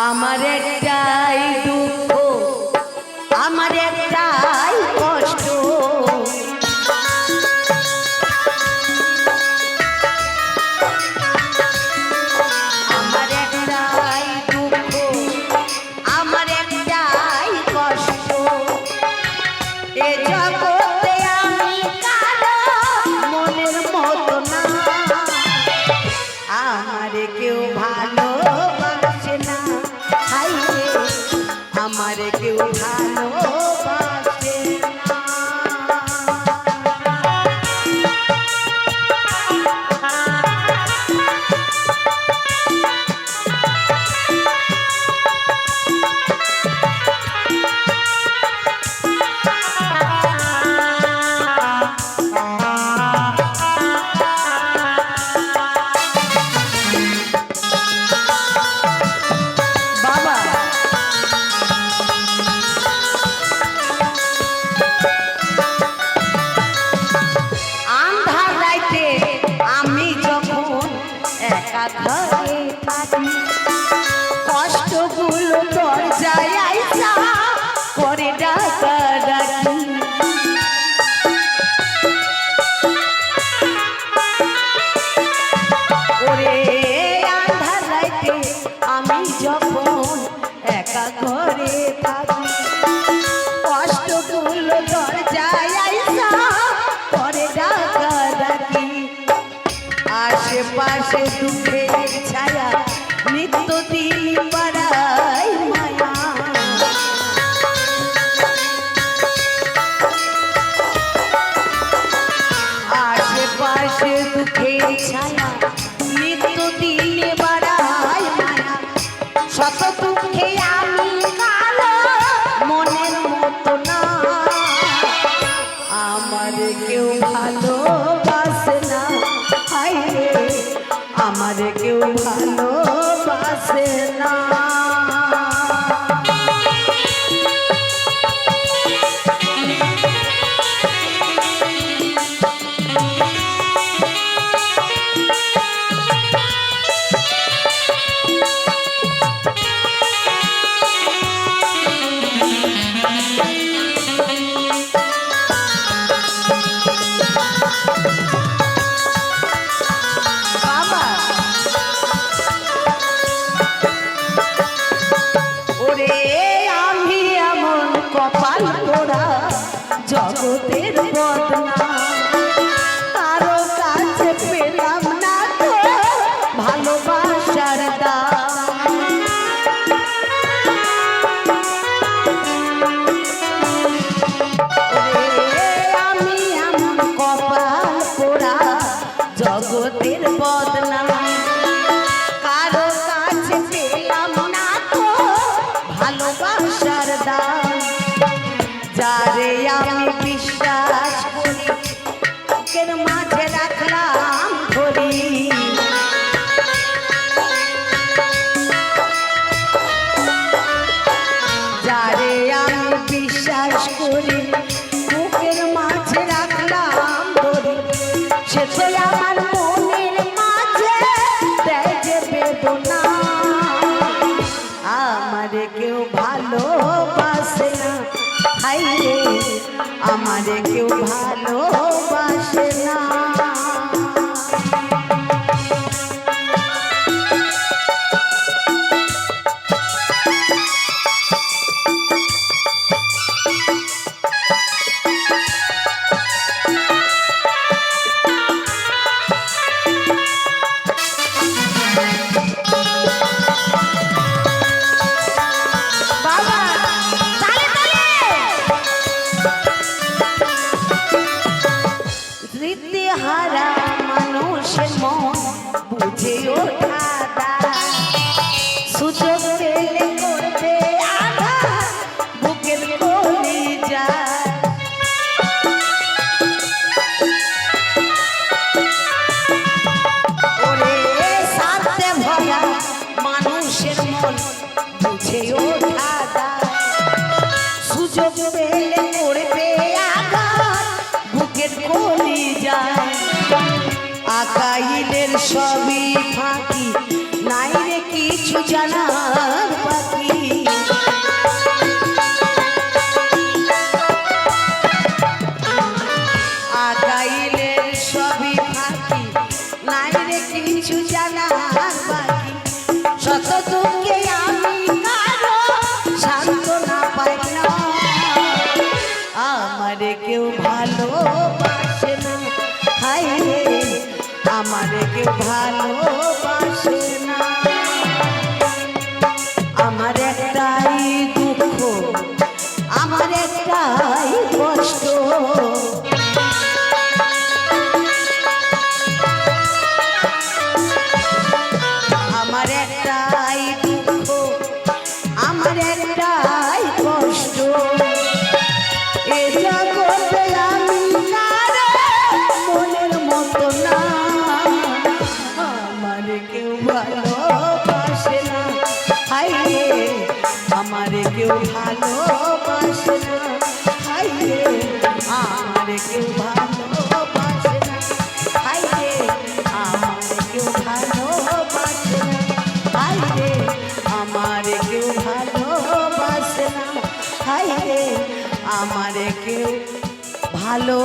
আমার একটাই দুঃখ, আমার একটাই কষ্ট, আমার একটাই দুঃখ, আমার একটাই কষ্ট। এ জগতে আমি কারো মনের মতো না, আমার কেউ ভালোবাসে না, হাই রে আমার কেউ ভালোবাসে না। ঘরে থাকি কষ্টগুলো দরজায় আইসা করে ডাকাডাকি, ওরে আন্ধার রাইতে আমি যখন একা ঘরে থাকি কষ্টগুলো দরজায় আইসা করে ডাকাডাকি, আশেপাশে দুঃখের ছায়া নিত্যদিন বাড়ায় মায়া, আশেপাশে দুঃখের ছায়া নিত্যদিন বাড়ায় মায়া, শত দুঃখে আমি কারো মনের মতো না, আমার কেউ ভালোবাসে না, হাই রে আমার কেউ ভালোবাসে না। কপাল পোড়া জগতের বদনাম, কারো কাছে পেলাম না তো ভালোবাসার দাম, আমি এমন কপাল পোড়া জগতের বদনাম, কারো কাছে পেলাম না তো ভালোবাসার দাম, যারে আমি বিশ্বাস করি বুকের মাঝে রাখলাম ধরি, যারে আমি বিশ্বাস করি বুকের মাঝে রাখলাম ধরি, সে তো আমার মনের মাঝে দেয় যে বেদনা, আমার কেউ ভালোবাসে না, হাই রে আমার কেউ ভালোবাসে না। হারা মানুষের মন বুঝে ওঠা দায়, সুযোগ পেলে করবে আঘাত বুকের কলিজায়, ওরে সাথে ভরা মানুষের মন বুঝে ওঠা দায়, সুযোগ পেলে করবে আঘাত বুকের কলিজায়, আকাইলের সবই ফাঁকি কিছু জানার বাকি। আগাইলের সবই ফাঁকি, নাই রে কিছু জানার বাকি। শত দুঃখে আমি কারো সান্ত্বনা পাই না, আমারে কেউ ভালোবাসে না, হায় রে আমারে কেউ ভালোবাসে না। আমার একটাই দুঃখ, আমার একটাই কষ্ট, আমার একটাই দুঃখ, আমার একটাই কষ্ট। এ জগতে আমি কারো মনের মতো না, আমারে কেউ ভালোবাসে না, হায় রে আমারে কেউ ভালোবাসে না, হায় রে আমারে কেউ ভালোবাসে না, হায় রে আমারে কেউ ভালোবাসে না, হায় রে আমারে কেউ ভালোবাসে না, হায় রে আমারে কেউ ভালো